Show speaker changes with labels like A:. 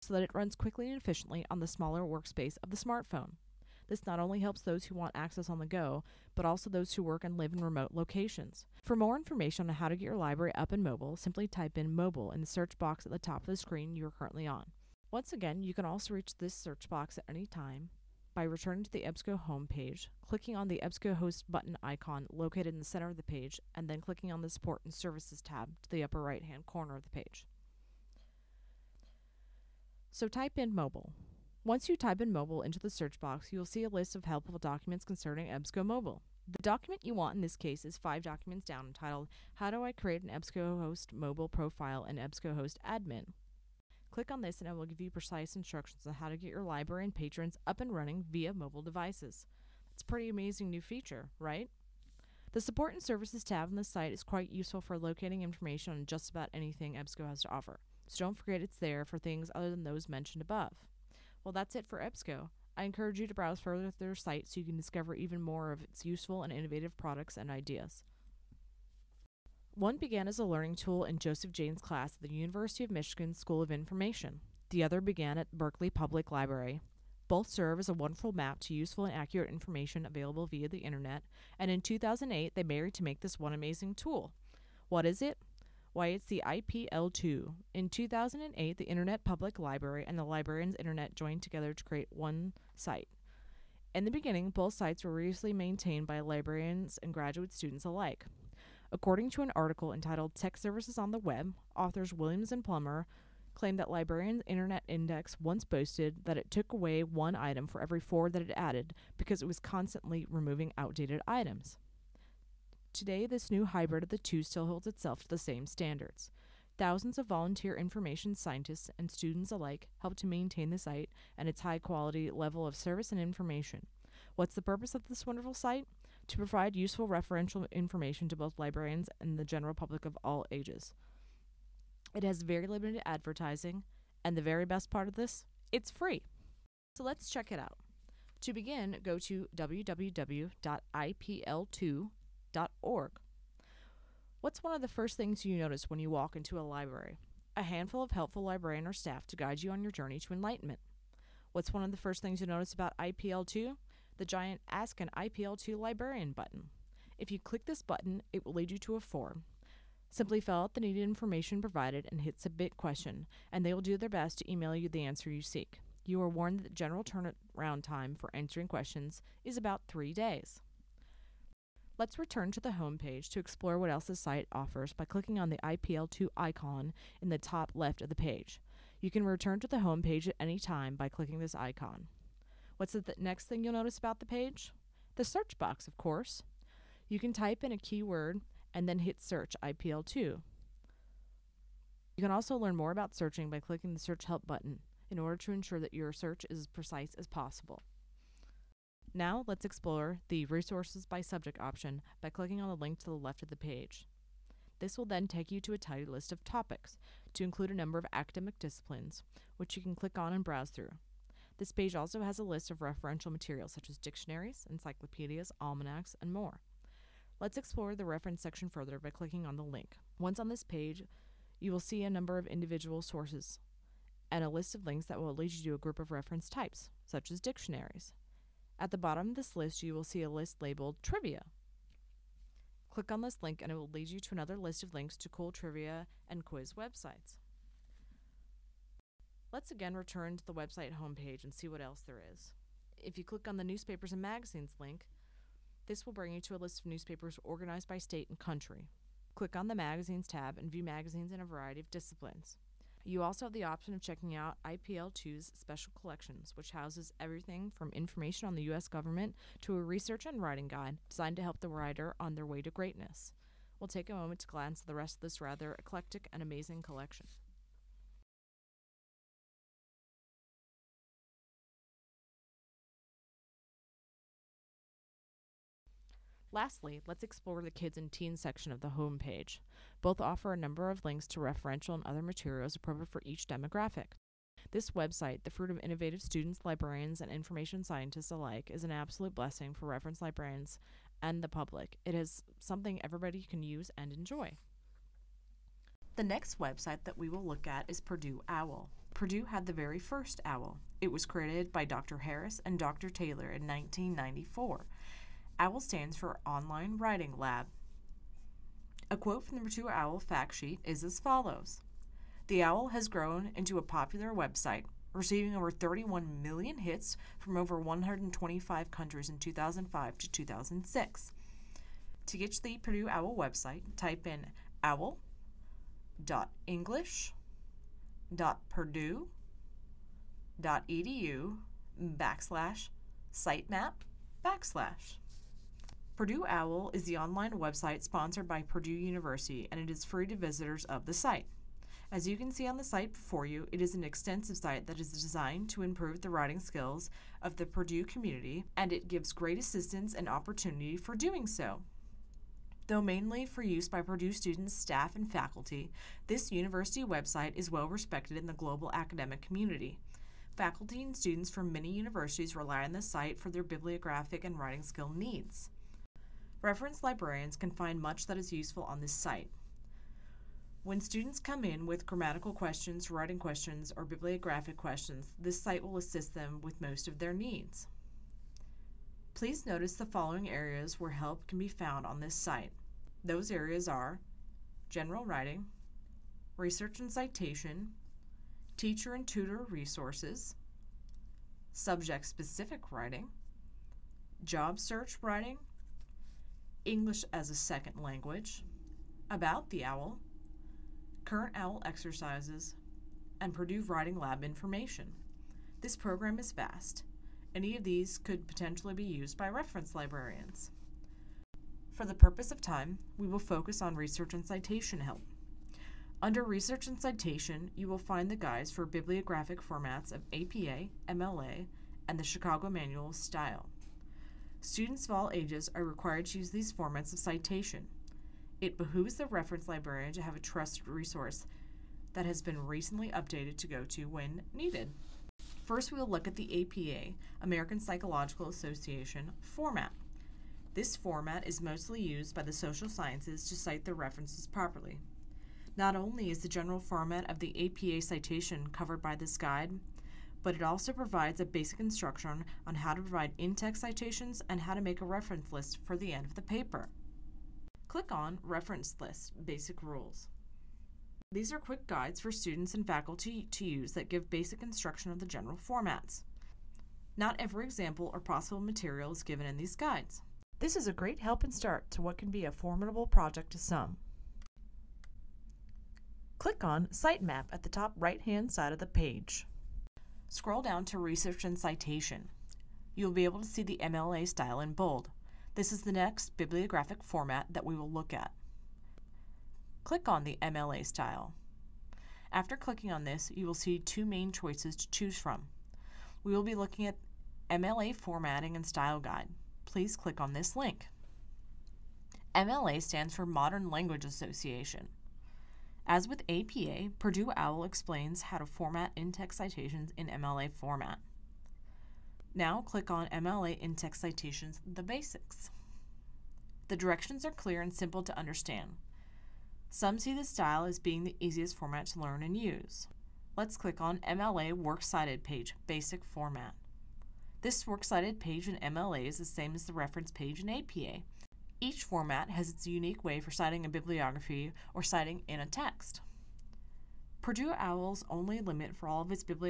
A: so that it runs quickly and efficiently on the smaller workspace of the smartphone. This not only helps those who want access on the go, but also those who work and live in remote locations. For more information on how to get your library up and mobile, simply type in mobile in the search box at the top of the screen you are currently on. Once again, you can also reach this search box at any time by returning to the EBSCO homepage, clicking on the EBSCOhost button icon located in the center of the page, and then clicking on the Support and Services tab to the upper right-hand corner of the page. So type in mobile. Once you type in mobile into the search box, you will see a list of helpful documents concerning EBSCO Mobile. The document you want in this case is 5 documents down entitled, How do I create an EBSCOhost mobile profile in EBSCOhost admin? Click on this and it will give you precise instructions on how to get your library and patrons up and running via mobile devices. It's a pretty amazing new feature, right? The Support and Services tab on the site is quite useful for locating information on just about anything EBSCO has to offer, so don't forget it's there for things other than those mentioned above. Well, that's it for EBSCO. I encourage you to browse further with their site so you can discover even more of its useful and innovative products and ideas. One began as a learning tool in Joseph Jane's class at the University of Michigan School of Information. The other began at Berkeley Public Library. Both serve as a wonderful map to useful and accurate information available via the internet, and in 2008 they married to make this one amazing tool. What is it? Why, it's the IPL2. In 2008, the Internet Public Library and the Librarians Internet joined together to create one site. In the beginning, both sites were rigorously maintained by librarians and graduate students alike. According to an article entitled Tech Services on the Web, authors Williams and Plummer claimed that Librarians Internet Index once boasted that it took away one item for every 4 that it added because it was constantly removing outdated items. Today, this new hybrid of the two still holds itself to the same standards. Thousands of volunteer information scientists and students alike help to maintain the site and its high-quality level of service and information. What's the purpose of this wonderful site? To provide useful referential information to both librarians and the general public of all ages. It has very limited advertising, and the very best part of this, it's free. So let's check it out. To begin, go to www.ipl2.org. What's one of the first things you notice when you walk into a library? A handful of helpful librarian or staff to guide you on your journey to enlightenment. What's one of the first things you notice about IPL2? The giant Ask an IPL2 Librarian button. If you click this button, it will lead you to a form. Simply fill out the needed information provided and hit Submit Question, and they will do their best to email you the answer you seek. You are warned that the general turnaround time for answering questions is about 3 days. Let's return to the home page to explore what else the site offers by clicking on the IPL2 icon in the top left of the page. You can return to the home page at any time by clicking this icon. What's the next thing you'll notice about the page? The search box, of course. You can type in a keyword and then hit Search IPL2. You can also learn more about searching by clicking the Search Help button in order to ensure that your search is as precise as possible. Now let's explore the Resources by Subject option by clicking on the link to the left of the page. This will then take you to a tidy list of topics to include a number of academic disciplines, which you can click on and browse through. This page also has a list of referential materials such as dictionaries, encyclopedias, almanacs, and more. Let's explore the reference section further by clicking on the link. Once on this page, you will see a number of individual sources and a list of links that will lead you to a group of reference types, such as dictionaries. At the bottom of this list, you will see a list labeled Trivia. Click on this link and it will lead you to another list of links to cool trivia and quiz websites. Let's again return to the website homepage and see what else there is. If you click on the Newspapers and Magazines link, this will bring you to a list of newspapers organized by state and country. Click on the Magazines tab and view magazines in a variety of disciplines. You also have the option of checking out IPL2's Special Collections, which houses everything from information on the U.S. government to a research and writing guide designed to help the writer on their way to greatness. We'll take a moment to glance at the rest of this rather eclectic and amazing collection. Lastly, let's explore the Kids and Teens section of the home page. Both offer a number of links to referential and other materials appropriate for each demographic. This website, the fruit of innovative students, librarians, and information scientists alike, is an absolute blessing for reference librarians and the public. It is something everybody can use and enjoy. The next website that we will look at is Purdue OWL. Purdue had the very first OWL. It was created by Dr. Harris and Dr. Taylor in 1994. OWL stands for Online Writing Lab. A quote from the Purdue OWL fact sheet is as follows. The OWL has grown into a popular website, receiving over 31 million hits from over 125 countries in 2005 to 2006. To get to the Purdue OWL website, type in owl.english.purdue.edu/sitemap/. Purdue OWL is the online website sponsored by Purdue University, and it is free to visitors of the site. As you can see on the site before you, it is an extensive site that is designed to improve the writing skills of the Purdue community, and it gives great assistance and opportunity for doing so. Though mainly for use by Purdue students, staff, and faculty, this university website is well respected in the global academic community. Faculty and students from many universities rely on the site for their bibliographic and writing skill needs. Reference librarians can find much that is useful on this site. When students come in with grammatical questions, writing questions, or bibliographic questions, this site will assist them with most of their needs. Please notice the following areas where help can be found on this site. Those areas are general writing, research and citation, teacher and tutor resources, subject-specific writing, job search writing, English as a second language, about the OWL, current OWL exercises, and Purdue Writing Lab information. This program is vast. Any of these could potentially be used by reference librarians. For the purpose of time, we will focus on research and citation help. Under Research and Citation, you will find the guides for bibliographic formats of APA, MLA, and the Chicago Manual of Style. Students of all ages are required to use these formats of citation. It behooves the reference librarian to have a trusted resource that has been recently updated to go to when needed. First, we will look at the APA, American Psychological Association, format. This format is mostly used by the social sciences to cite their references properly. Not only is the general format of the APA citation covered by this guide, but it also provides a basic instruction on how to provide in-text citations and how to make a reference list for the end of the paper. Click on Reference List, Basic Rules. These are quick guides for students and faculty to use that give basic instruction of the general formats. Not every example or possible material is given in these guides. This is a great help and start to what can be a formidable project to some. Click on Sitemap at the top right-hand side of the page. Scroll down to Research and Citation. You'll be able to see the MLA style in bold. This is the next bibliographic format that we will look at. Click on the MLA style. After clicking on this, you will see two main choices to choose from. We will be looking at MLA Formatting and Style Guide. Please click on this link. MLA stands for Modern Language Association. As with APA, Purdue OWL explains how to format in-text citations in MLA format. Now click on MLA in-text citations, the basics. The directions are clear and simple to understand. Some see the style as being the easiest format to learn and use. Let's click on MLA Works Cited page, basic format. This Works Cited page in MLA is the same as the reference page in APA. Each format has its unique way for citing a bibliography or citing in a text. Purdue OWL's only limit for all of its bibliography